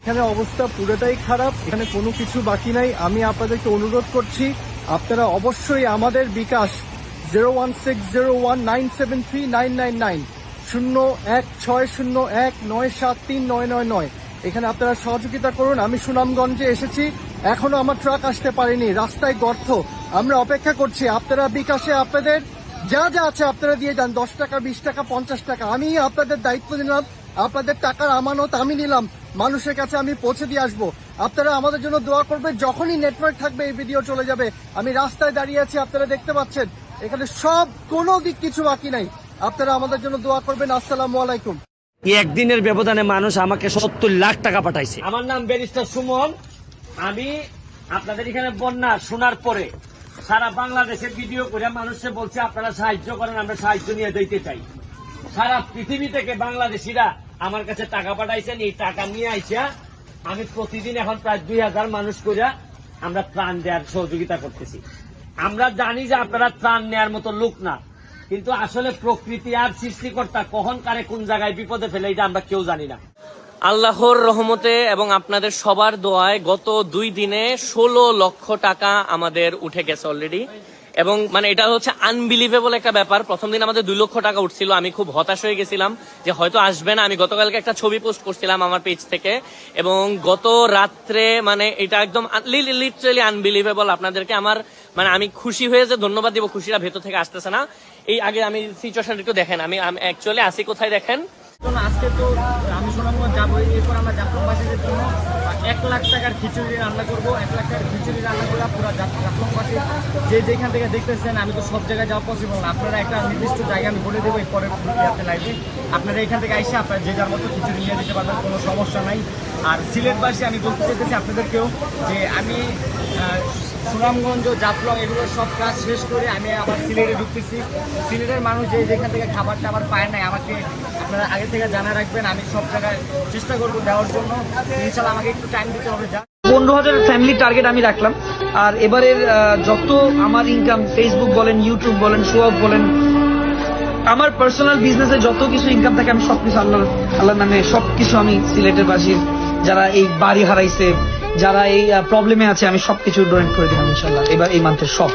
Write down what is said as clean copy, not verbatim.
এখানে অবস্থা পুরোটাই খারাপ, এখানে কোনো কিছু বাকি নাই। আমি আপনাদেরকে অনুরোধ করছি, আপনারা অবশ্যই আমাদের বিকাশ 01601973999 01601973999 এখানে আপনারা সহযোগিতা করুন। আমি সুনামগঞ্জে এসেছি, এখনো আমার ট্রাক আসতে পারেনি, রাস্তায় গর্ত। আমরা অপেক্ষা করছি, আপনারা বিকাশে আপনাদের যা যা আছে আপনারা দিয়ে যান, 10 টাকা 20 টাকা 50 টাকা। আমি আপনাদের দায়িত্ব নিলাম, আপনাদের টাকার আমানত আমি নিলাম, মানুষের কাছে আমি পৌঁছে দিয়ে আসবো। আপনারা আমাদের জন্য দোয়া করবেন। যখনই নেটওয়ার্ক থাকবে এই ভিডিও চলে যাবে। আমি রাস্তায় দাঁড়িয়ে আছি, আপনারা দেখতে পাচ্ছেন এখানে সব কোনো দিক কিছু বাকি নাই। আপনারা আমাদের জন্য দোয়া করবেন। আসসালামু আলাইকুম। একদিনের ব্যবধানে মানুষ আমাকে 70 লাখ টাকা পাঠাইছে। আমার নাম ব্যারিস্টার সুমন। আমি আপনাদের এখানে বন্যা শোনার পরে সারা বাংলাদেশের ভিডিও করে মানুষকে বলছে আপনারা সাহায্য করেন, আমরা সাহায্য নিয়ে দিতে চাই। সারা পৃথিবী থেকে বাংলাদেশিরা আমার কাছে টাকা পাঠাইছেন। এই টাকা নিয়ে আইসা আমি প্রতিদিন এখন প্রায় 2000 মানুষ করে আমরা ত্রাণ দেওয়ার সহযোগিতা করতেছি। আমরা জানি যে আপনারা ত্রাণ নেওয়ার মতো লোক না, কিন্তু আসলে প্রকৃতি আর সৃষ্টিকর্তা কখন কারে কোন জায়গায় বিপদে ফেলে এটা আমরা কেউ জানি না। আল্লাহর রহমতে এবং আপনাদের সবার দোয়ায় গত 2 দিনে 16 লক্ষ টাকা আমাদের উঠে গেছে অলরেডি। এবং মানে এটা হচ্ছে আনবিলিভেবল একটা ব্যাপার। প্রথম দিন আমাদের 2 লক্ষ টাকা উঠছিল, আমি খুব হতাশ হয়ে গেছিলাম যে হয়তো আসবে না। আমি গতকালকে একটা ছবি পোস্ট করছিলাম আমার পেজ থেকে, এবং গত রাত্রে মানে এটা একদম লিটারালি আনবিলিভেবল। আপনাদেরকে আমার মানে আমি খুশি হয়ে যে ধন্যবাদ দিব, খুশিটা ভেতর থেকে আসতেছে না। এই আগে আমি সিচুয়েশনটা একটু দেখেন, আমি অ্যাকচুয়ালি আসি কোথায় দেখেন। আজকে তো আমি সুনামগঞ্জ যাবো, এরপর আমরা জাফলংবাসীদের জন্য 1 লাখ টাকার খিচুড়ি রান্না করবো। 1 লাখ টাকার খিচুড়ি রান্না করে পুরো জাফলংবাসী যেখান থেকে দেখতেছেন, আমি তো সব জায়গায় যাওয়া পসিবল না। আপনারা একটা নির্দিষ্ট জায়গা আমি বলে দেবো এরপরে লাইভে, আপনারা এখান থেকে আইসে আপনারা যে যার মতো খিচুড়ি নিয়ে দিতে পারবেন, কোনো সমস্যা নাই। আর সিলেটবাসী আমি বলতে চাইতেছি আপনাদেরকেও যে আমি সুনামগঞ্জ জাফলং এগুলো সব কাজ শেষ করে আমি আবার সিলেটে ঢুকতেছি। সিলেটের মানুষ যেখান থেকে খাবার টাবার পায় নাই, আমাকে আপনারা আগে থেকে জানা রাখবেন। আমি সব জায়গায় চেষ্টা করবো দেওয়ার জন্য। ইনশাআল্লাহ আমাকে একটু টাইম দিতে হবে। 15,000 ফ্যামিলি টার্গেট আমি রাখলাম। আর এবারের যত আমার ইনকাম, ফেসবুক বলেন, ইউটিউব বলেন, শো অফ বলেন, আমার পার্সোনাল বিজনেসে যত কিছু ইনকাম থাকে আমি সবকিছু আল্লাহ নামে সবকিছু আমি সিলেটের বাসীর যারা এই বাড়ি হারাইছে, যারা এই প্রবলেমে আছে, আমি সবকিছু ডোনেট করে দিলাম ইনশাল্লাহ এবার এই মান্থের সব।